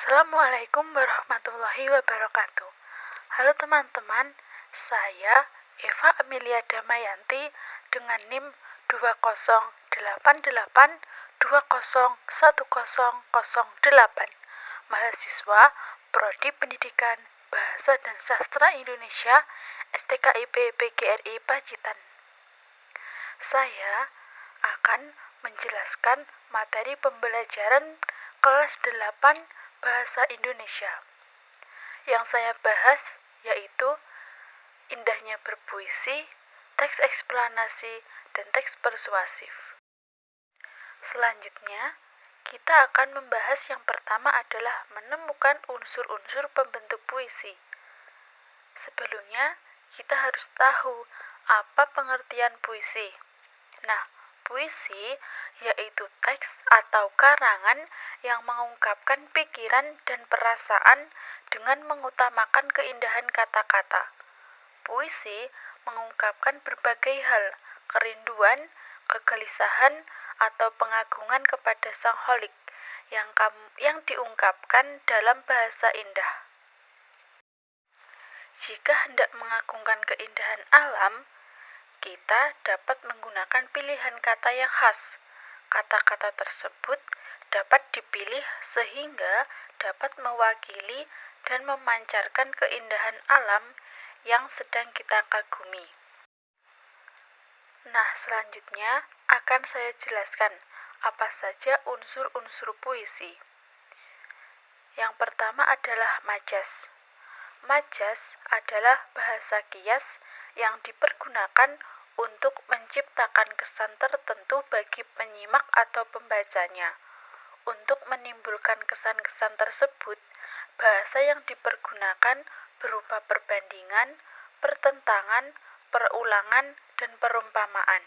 Assalamualaikum warahmatullahi wabarakatuh. Halo teman-teman, saya Eva Amelia Damayanti dengan NIM 2088201008, mahasiswa Prodi Pendidikan Bahasa dan Sastra Indonesia STKIP PGRI Pacitan. Saya akan menjelaskan materi pembelajaran kelas 8 Bahasa Indonesia. Yang saya bahas yaitu indahnya berpuisi, teks eksplanasi, dan teks persuasif. Selanjutnya, kita akan membahas yang pertama adalah menemukan unsur-unsur pembentuk puisi. Sebelumnya, kita harus tahu apa pengertian puisi. Nah, puisi yaitu teks atau karangan yang mengungkapkan pikiran dan perasaan dengan mengutamakan keindahan kata-kata. Puisi mengungkapkan berbagai hal, kerinduan, kegelisahan, atau pengagungan kepada Sang Holik yang diungkapkan dalam bahasa indah. Jika hendak mengagungkan keindahan alam, kita dapat menggunakan pilihan kata yang khas. Kata-kata tersebut dapat dipilih sehingga dapat mewakili dan memancarkan keindahan alam yang sedang kita kagumi. Nah, selanjutnya akan saya jelaskan apa saja unsur-unsur puisi. Yang pertama adalah majas. Majas adalah bahasa kias yang dipergunakan untuk menciptakan kesan tertentu bagi penyimak atau pembacanya. Untuk menimbulkan kesan-kesan tersebut, bahasa yang dipergunakan berupa perbandingan, pertentangan, perulangan, dan perumpamaan.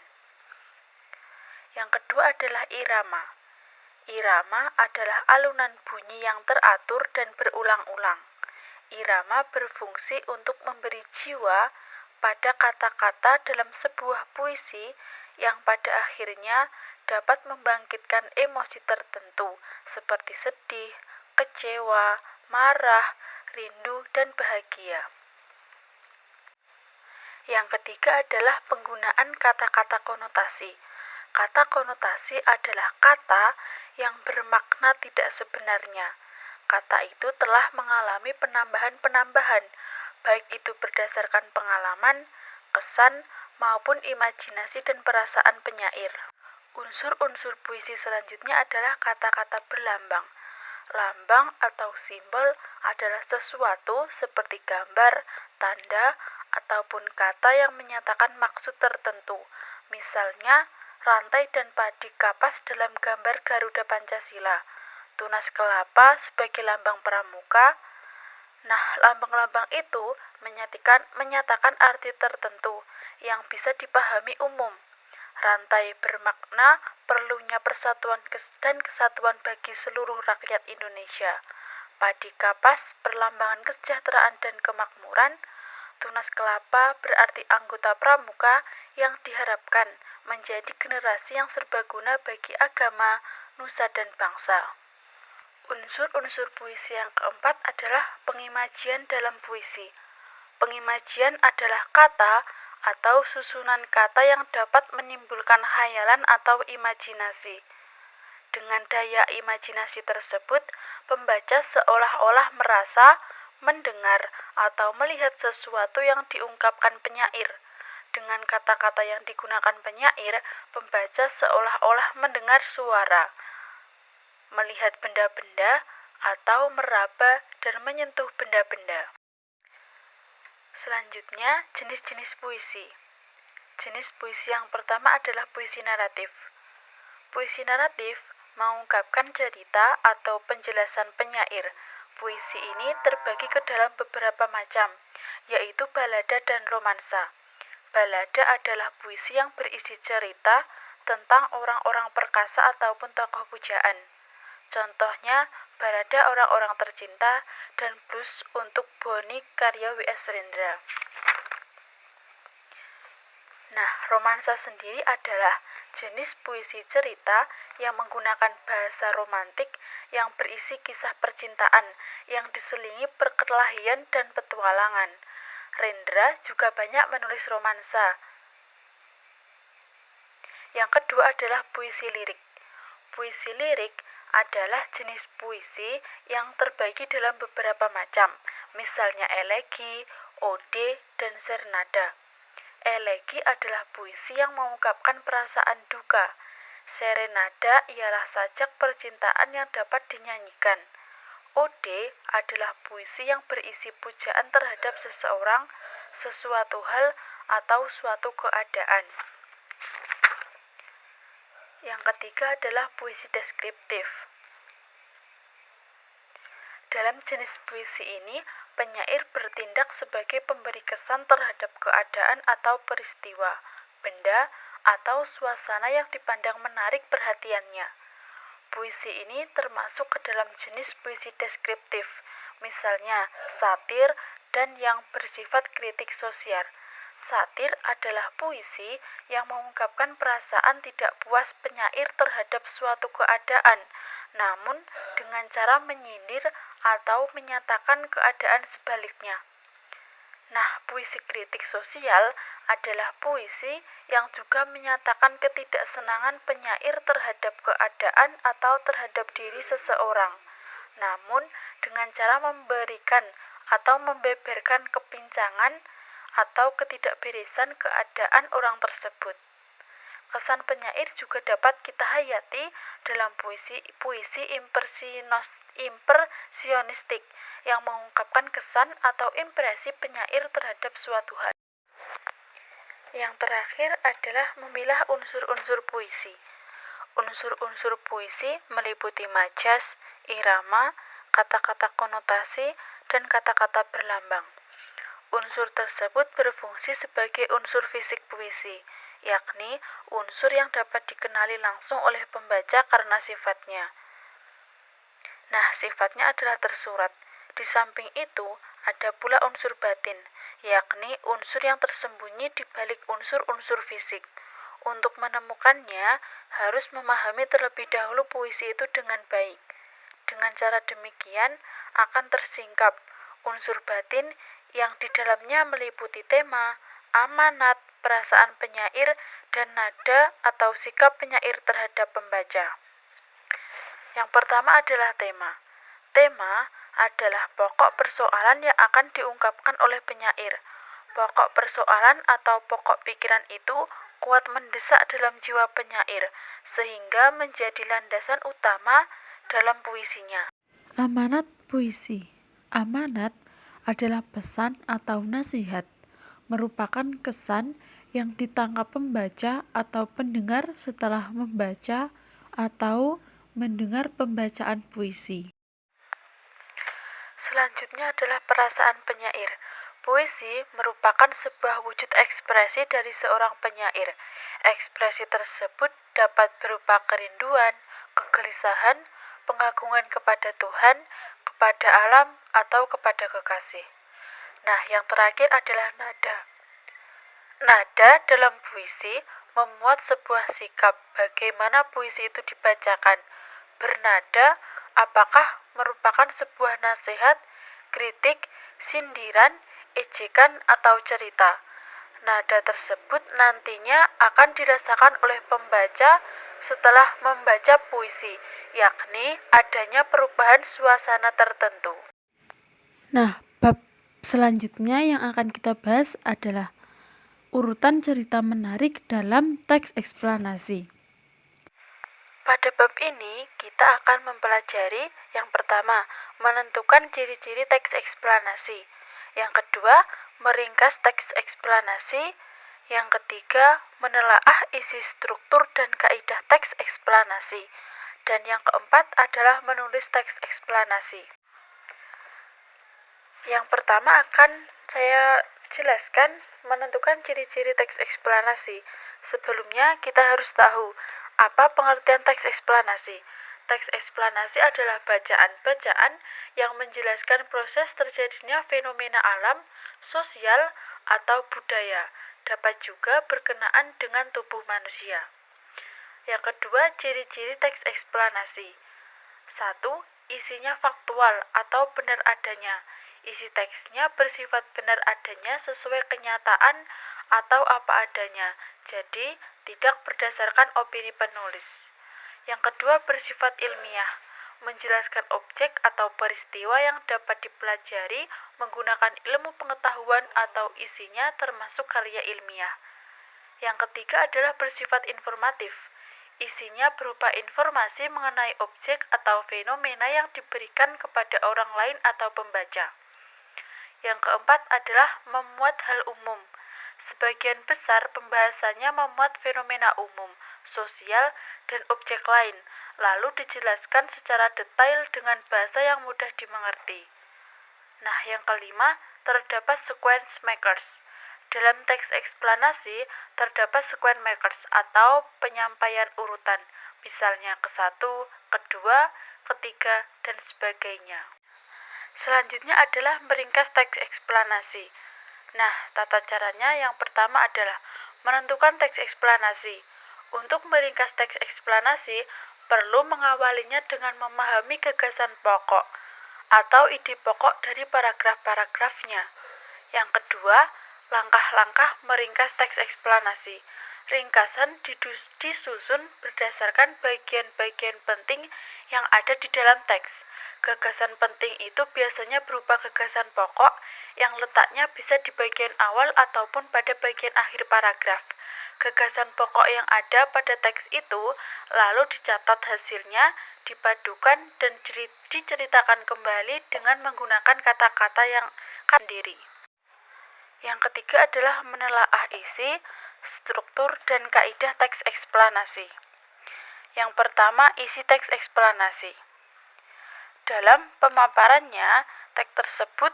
Yang kedua adalah irama. Irama adalah alunan bunyi yang teratur dan berulang-ulang. Irama berfungsi untuk memberi jiwa pada kata-kata dalam sebuah puisi yang pada akhirnya dapat membangkitkan emosi tertentu seperti sedih, kecewa, marah, rindu, dan bahagia. Yang ketiga adalah penggunaan kata-kata konotasi. Kata konotasi adalah kata yang bermakna tidak sebenarnya. Kata itu telah mengalami penambahan-penambahan, baik itu berdasarkan pengalaman, kesan, maupun imajinasi dan perasaan penyair. Unsur-unsur puisi selanjutnya adalah kata-kata berlambang. Lambang atau simbol adalah sesuatu seperti gambar, tanda, ataupun kata yang menyatakan maksud tertentu. Misalnya, rantai dan padi kapas dalam gambar Garuda Pancasila, tunas kelapa sebagai lambang pramuka. Nah, lambang-lambang itu menyatakan arti tertentu yang bisa dipahami umum. Rantai bermakna perlunya persatuan dan kesatuan bagi seluruh rakyat Indonesia. Padi kapas perlambangan kesejahteraan dan kemakmuran. Tunas kelapa berarti anggota pramuka yang diharapkan menjadi generasi yang serbaguna bagi agama, nusa, dan bangsa. Unsur-unsur puisi yang keempat adalah pengimajian dalam puisi. Pengimajian adalah kata atau susunan kata yang dapat menimbulkan khayalan atau imajinasi. Dengan daya imajinasi tersebut, pembaca seolah-olah merasa, mendengar, atau melihat sesuatu yang diungkapkan penyair. Dengan kata-kata yang digunakan penyair, pembaca seolah-olah mendengar suara, melihat benda-benda, atau meraba dan menyentuh benda-benda. Selanjutnya, jenis-jenis puisi. Jenis puisi yang pertama adalah puisi naratif. Puisi naratif mengungkapkan cerita atau penjelasan penyair. Puisi ini terbagi ke dalam beberapa macam, yaitu balada dan romansa. Balada adalah puisi yang berisi cerita tentang orang-orang perkasa ataupun tokoh pujaan. Contohnya, balada orang-orang tercinta dan blues untuk Boni karya W.S. Rendra. Nah, romansa sendiri adalah jenis puisi cerita yang menggunakan bahasa romantik yang berisi kisah percintaan yang diselingi perkelahian dan petualangan. Rendra juga banyak menulis romansa. Yang kedua adalah puisi lirik. Puisi lirik adalah jenis puisi yang terbagi dalam beberapa macam, misalnya elegi, ode, dan serenada. Elegi adalah puisi yang mengungkapkan perasaan duka. Serenada ialah sajak percintaan yang dapat dinyanyikan. Ode adalah puisi yang berisi pujaan terhadap seseorang, sesuatu hal, atau suatu keadaan. Yang ketiga adalah puisi deskriptif. Dalam jenis puisi ini, penyair bertindak sebagai pemberi kesan terhadap keadaan atau peristiwa, benda, atau suasana yang dipandang menarik perhatiannya. Puisi ini termasuk ke dalam jenis puisi deskriptif, misalnya satir dan yang bersifat kritik sosial. Satir adalah puisi yang mengungkapkan perasaan tidak puas penyair terhadap suatu keadaan, namun dengan cara menyindir atau menyatakan keadaan sebaliknya. Nah, puisi kritik sosial adalah puisi yang juga menyatakan ketidaksenangan penyair terhadap keadaan atau terhadap diri seseorang, namun dengan cara memberikan atau membeberkan kepincangan atau ketidakberesan keadaan orang tersebut. Kesan penyair juga dapat kita hayati dalam puisi impresionistik yang mengungkapkan kesan atau impresi penyair terhadap suatu hal. Yang terakhir adalah memilah unsur-unsur puisi. Unsur-unsur puisi meliputi majas, irama, kata-kata konotasi, dan kata-kata berlambang. Unsur tersebut berfungsi sebagai unsur fisik puisi, yakni unsur yang dapat dikenali langsung oleh pembaca karena sifatnya. Nah, sifatnya adalah tersurat. Di samping itu, ada pula unsur batin, yakni unsur yang tersembunyi di balik unsur-unsur fisik. Untuk menemukannya, harus memahami terlebih dahulu puisi itu dengan baik. Dengan cara demikian, akan tersingkap unsur batin yang di dalamnya meliputi tema, amanat, perasaan penyair, dan nada atau sikap penyair terhadap pembaca. Yang pertama adalah tema. Tema adalah pokok persoalan yang akan diungkapkan oleh penyair. Pokok persoalan atau pokok pikiran itu kuat mendesak dalam jiwa penyair, sehingga menjadi landasan utama dalam puisinya. Amanat puisi. Amanat adalah pesan atau nasihat, merupakan kesan yang ditangkap pembaca atau pendengar setelah membaca atau mendengar pembacaan puisi. Selanjutnya adalah perasaan penyair. Puisi merupakan sebuah wujud ekspresi dari seorang penyair. Ekspresi tersebut dapat berupa kerinduan, kegelisahan, pengagungan kepada Tuhan, kepada alam, atau kepada kekasih. Nah, yang terakhir adalah nada. Nada dalam puisi memuat sebuah sikap bagaimana puisi itu dibacakan. Bernada apakah merupakan sebuah nasihat, kritik, sindiran, ejekan, atau cerita. Nada tersebut nantinya akan dirasakan oleh pembaca setelah membaca puisi, yakni adanya perubahan suasana tertentu. Nah, bab selanjutnya yang akan kita bahas adalah urutan cerita menarik dalam teks eksplanasi. Pada bab ini, kita akan mempelajari yang pertama, menentukan ciri-ciri teks eksplanasi. Yang kedua, meringkas teks eksplanasi. Yang ketiga, menelaah isi struktur dan kaidah teks eksplanasi. Dan yang keempat adalah menulis teks eksplanasi. Yang pertama akan saya jelaskan menentukan ciri-ciri teks eksplanasi. Sebelumnya kita harus tahu apa pengertian teks eksplanasi. Teks eksplanasi adalah bacaan-bacaan yang menjelaskan proses terjadinya fenomena alam, sosial, atau budaya. Dapat juga berkenaan dengan tubuh manusia. Yang kedua, ciri-ciri teks eksplanasi. 1. Isinya faktual atau benar adanya. Isi teksnya bersifat benar adanya sesuai kenyataan atau apa adanya, jadi tidak berdasarkan opini penulis. Yang kedua, bersifat ilmiah, menjelaskan objek atau peristiwa yang dapat dipelajari menggunakan ilmu pengetahuan atau isinya termasuk karya ilmiah. Yang ketiga adalah bersifat informatif. Isinya berupa informasi mengenai objek atau fenomena yang diberikan kepada orang lain atau pembaca. Yang keempat adalah memuat hal umum. Sebagian besar pembahasannya memuat fenomena umum, sosial, dan objek lain, lalu dijelaskan secara detail dengan bahasa yang mudah dimengerti. Nah, yang kelima, terdapat sequence makers. Dalam teks eksplanasi, terdapat sequence makers atau penyampaian urutan, misalnya ke satu, kedua, ketiga, dan sebagainya. Selanjutnya adalah meringkas teks eksplanasi. Nah, tata caranya yang pertama adalah menentukan teks eksplanasi. Untuk meringkas teks eksplanasi, perlu mengawalinya dengan memahami gagasan pokok atau ide pokok dari paragraf-paragrafnya. Yang kedua, langkah-langkah meringkas teks eksplanasi. Ringkasan disusun berdasarkan bagian-bagian penting yang ada di dalam teks. Gagasan penting itu biasanya berupa gagasan pokok yang letaknya bisa di bagian awal ataupun pada bagian akhir paragraf. Gagasan pokok yang ada pada teks itu lalu dicatat hasilnya, dipadukan dan diceritakan kembali dengan menggunakan kata-kata yang sendiri. Yang ketiga adalah menelaah isi, struktur, dan kaidah teks eksplanasi. Yang pertama, isi teks eksplanasi. Dalam pemaparannya, teks tersebut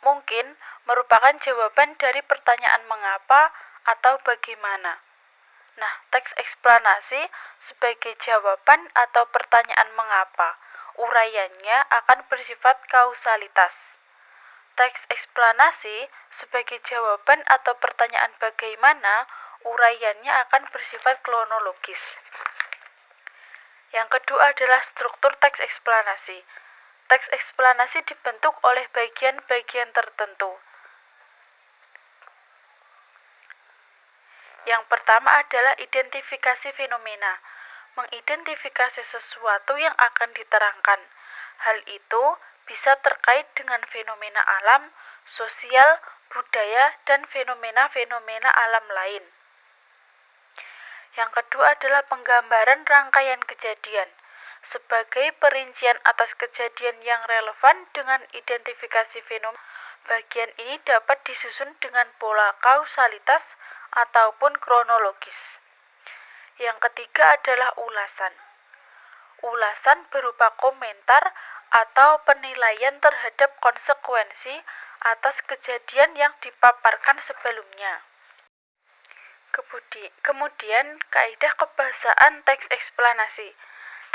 mungkin merupakan jawaban dari pertanyaan mengapa atau bagaimana. Nah, teks eksplanasi sebagai jawaban atau pertanyaan mengapa, uraiannya akan bersifat kausalitas. Teks eksplanasi sebagai jawaban atau pertanyaan bagaimana, uraiannya akan bersifat kronologis. Yang kedua adalah struktur teks eksplanasi. Teks eksplanasi dibentuk oleh bagian-bagian tertentu. Yang pertama adalah identifikasi fenomena, mengidentifikasi sesuatu yang akan diterangkan. Hal itu bisa terkait dengan fenomena alam, sosial, budaya, dan fenomena-fenomena alam lain. Yang kedua adalah penggambaran rangkaian kejadian, sebagai perincian atas kejadian yang relevan dengan identifikasi fenomena. Bagian ini dapat disusun dengan pola kausalitas ataupun kronologis. Yang ketiga adalah ulasan. Ulasan berupa komentar atau penilaian terhadap konsekuensi atas kejadian yang dipaparkan sebelumnya. Kemudian, kaidah kebahasaan teks eksplanasi.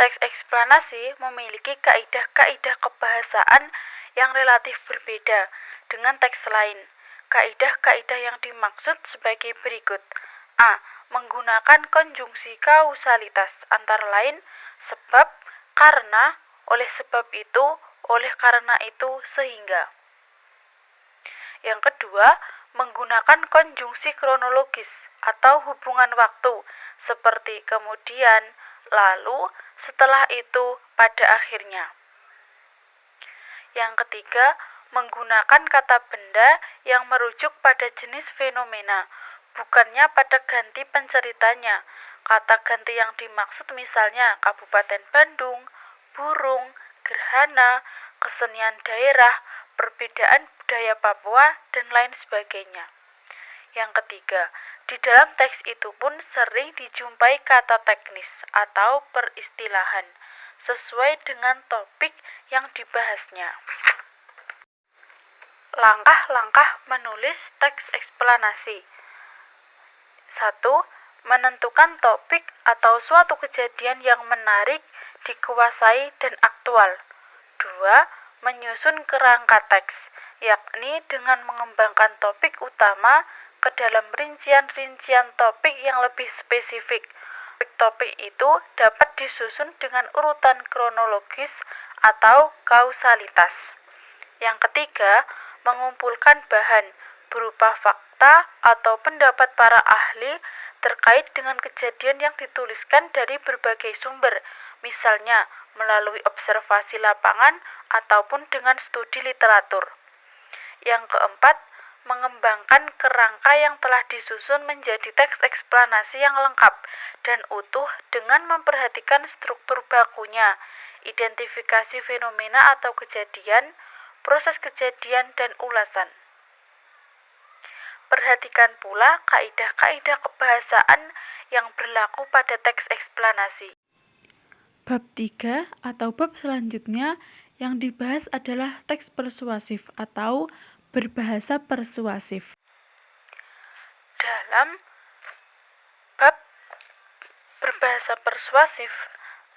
Teks eksplanasi memiliki kaidah-kaidah kebahasaan yang relatif berbeda dengan teks lain. Kaidah-kaidah yang dimaksud sebagai berikut. A. Menggunakan konjungsi kausalitas, antara lain sebab, karena, oleh sebab itu, oleh karena itu, sehingga. Yang kedua, menggunakan konjungsi kronologis atau hubungan waktu, seperti kemudian, lalu, setelah itu, pada akhirnya. Yang ketiga, menggunakan kata benda yang merujuk pada jenis fenomena, bukannya pada ganti penceritanya. Kata ganti yang dimaksud misalnya Kabupaten Bandung, burung, gerhana, kesenian daerah, perbedaan budaya Papua, dan lain sebagainya. Yang ketiga, di dalam teks itu pun sering dijumpai kata teknis atau peristilahan, sesuai dengan topik yang dibahasnya. Langkah-langkah menulis teks eksplanasi. 1. Menentukan topik atau suatu kejadian yang menarik, dikuasai, dan aktual. 2. Menyusun kerangka teks, yakni dengan mengembangkan topik utama ke dalam rincian-rincian topik yang lebih spesifik. topik itu dapat disusun dengan urutan kronologis atau kausalitas. Yang ketiga, mengumpulkan bahan berupa fakta atau pendapat para ahli terkait dengan kejadian yang dituliskan dari berbagai sumber, misalnya melalui observasi lapangan ataupun dengan studi literatur. Yang keempat, mengembangkan kerangka yang telah disusun menjadi teks eksplanasi yang lengkap dan utuh dengan memperhatikan struktur bakunya, identifikasi fenomena atau kejadian, proses kejadian, dan ulasan. Perhatikan pula kaidah-kaidah kebahasaan yang berlaku pada teks eksplanasi. Bab 3 atau bab selanjutnya yang dibahas adalah teks persuasif atau berbahasa persuasif. Dalam bab berbahasa persuasif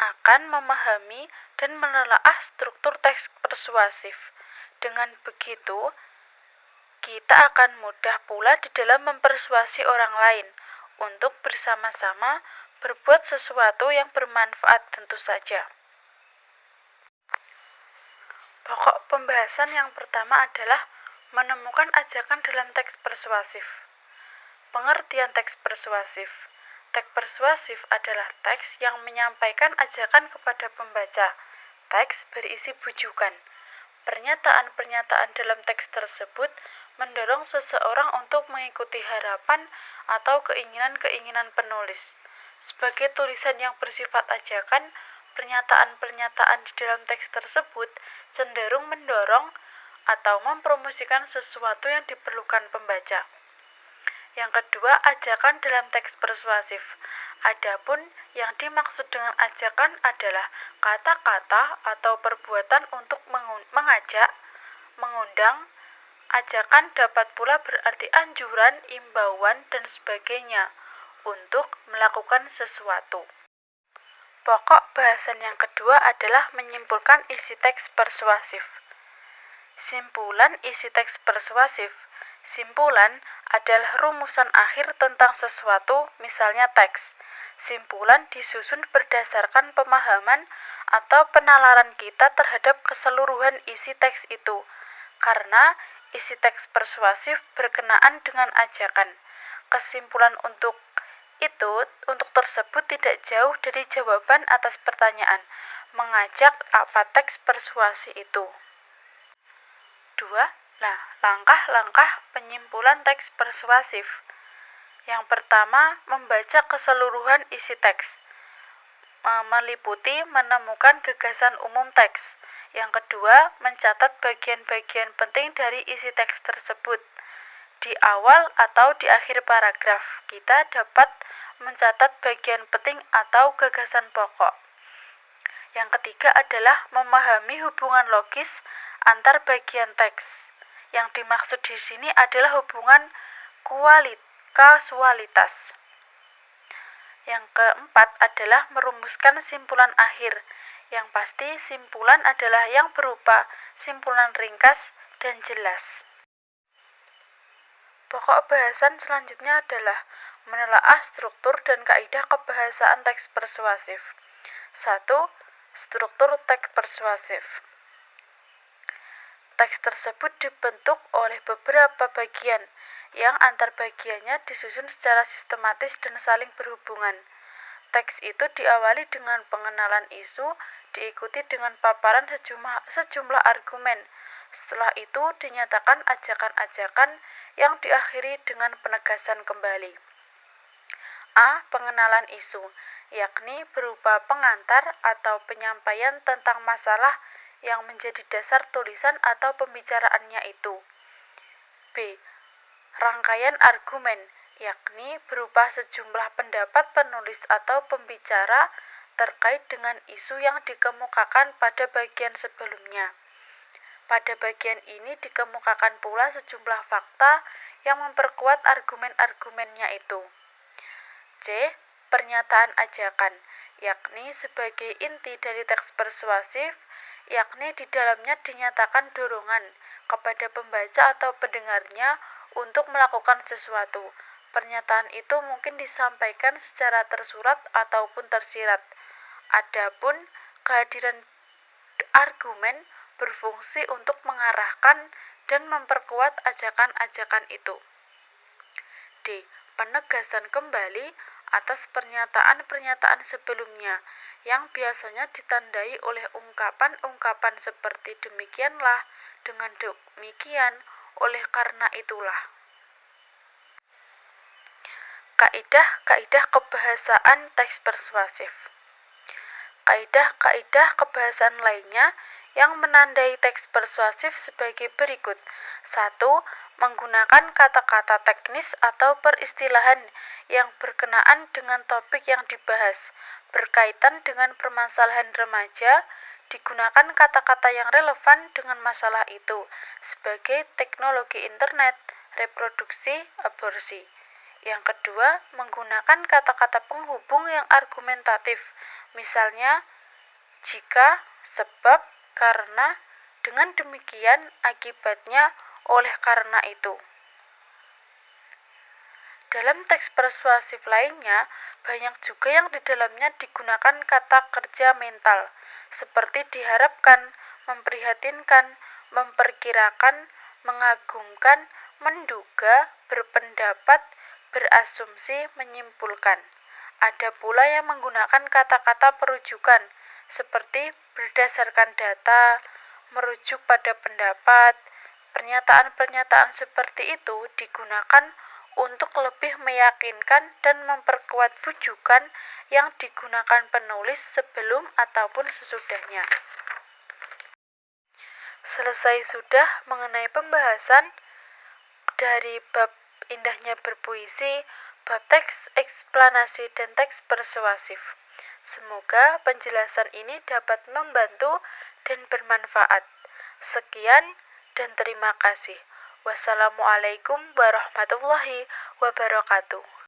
akan memahami dan menelaah struktur teks persuasif. Dengan begitu, kita akan mudah pula di dalam mempersuasi orang lain untuk bersama-sama berbuat sesuatu yang bermanfaat tentu saja. Pokok pembahasan yang pertama adalah menemukan ajakan dalam teks persuasif. Pengertian teks persuasif. Teks persuasif adalah teks yang menyampaikan ajakan kepada pembaca. Teks berisi bujukan. Pernyataan-pernyataan dalam teks tersebut mendorong seseorang untuk mengikuti harapan atau keinginan-keinginan penulis. Sebagai tulisan yang bersifat ajakan, pernyataan-pernyataan di dalam teks tersebut cenderung mendorong atau mempromosikan sesuatu yang diperlukan pembaca. Yang kedua, ajakan dalam teks persuasif. Adapun yang dimaksud dengan ajakan adalah kata-kata atau perbuatan untuk mengajak, mengundang. Ajakan dapat pula berarti anjuran, imbauan, dan sebagainya untuk melakukan sesuatu. Pokok bahasan yang kedua adalah menyimpulkan isi teks persuasif. Simpulan isi teks persuasif. Simpulan adalah rumusan akhir tentang sesuatu, misalnya teks. Simpulan disusun berdasarkan pemahaman atau penalaran kita terhadap keseluruhan isi teks itu, karena isi teks persuasif berkenaan dengan ajakan. Kesimpulan untuk tersebut tidak jauh dari jawaban atas pertanyaan, mengajak apa teks persuasi itu. 2. Langkah-langkah penyimpulan teks persuasif. Yang pertama, membaca keseluruhan isi teks. Meliputi menemukan gagasan umum teks. Yang kedua, mencatat bagian-bagian penting dari isi teks tersebut. Di awal atau di akhir paragraf, kita dapat mencatat bagian penting atau gagasan pokok. Yang ketiga adalah memahami hubungan logis antar bagian teks. Yang dimaksud di sini adalah hubungan kasualitas. Yang keempat adalah merumuskan simpulan akhir. Yang pasti simpulan adalah yang berupa simpulan ringkas dan jelas. Pokok bahasan selanjutnya adalah menelaah struktur dan kaidah kebahasaan teks persuasif. 1. Struktur teks persuasif. Teks tersebut dibentuk oleh beberapa bagian yang antar bagiannya disusun secara sistematis dan saling berhubungan. Teks itu diawali dengan pengenalan isu, diikuti dengan paparan sejumlah argumen. Setelah itu dinyatakan ajakan-ajakan yang diakhiri dengan penegasan kembali. A. Pengenalan isu, yakni berupa pengantar atau penyampaian tentang masalah yang menjadi dasar tulisan atau pembicaraannya itu. B. Rangkaian argumen, yakni berupa sejumlah pendapat penulis atau pembicara terkait dengan isu yang dikemukakan pada bagian sebelumnya. Pada bagian ini dikemukakan pula sejumlah fakta yang memperkuat argumen-argumennya itu. C. Pernyataan ajakan, yakni sebagai inti dari teks persuasif, yakni di dalamnya dinyatakan dorongan kepada pembaca atau pendengarnya untuk melakukan sesuatu, Pernyataan itu mungkin disampaikan secara tersurat ataupun tersirat. Adapun kehadiran argumen berfungsi untuk mengarahkan dan memperkuat ajakan-ajakan itu. D. Penegasan kembali atas pernyataan-pernyataan sebelumnya yang biasanya ditandai oleh ungkapan-ungkapan seperti demikianlah, dengan demikian, oleh karena itulah. Kaidah-kaidah kebahasaan teks persuasif. Kaidah-kaidah kebahasaan lainnya yang menandai teks persuasif sebagai berikut. 1. Menggunakan kata-kata teknis atau peristilahan yang berkenaan dengan topik yang dibahas. Berkaitan dengan permasalahan remaja, digunakan kata-kata yang relevan dengan masalah itu, sebagai teknologi internet, reproduksi, aborsi. Yang kedua, menggunakan kata-kata penghubung yang argumentatif, misalnya jika, sebab, karena, dengan demikian, akibatnya, oleh karena itu. Dalam teks persuasif lainnya, banyak juga yang di dalamnya digunakan kata kerja mental, seperti diharapkan, memprihatinkan, memperkirakan, mengagumkan, menduga, berpendapat, berasumsi, menyimpulkan. Ada pula yang menggunakan kata-kata perujukan, seperti berdasarkan data, merujuk pada pendapat. Pernyataan-pernyataan seperti itu digunakan untuk lebih meyakinkan dan memperkuat rujukan yang digunakan penulis sebelum ataupun sesudahnya. Selesai sudah mengenai pembahasan dari bab indahnya berpuisi, bab teks eksplanasi dan teks persuasif. Semoga penjelasan ini dapat membantu dan bermanfaat. Sekian dan terima kasih. Wassalamualaikum warahmatullahi wabarakatuh.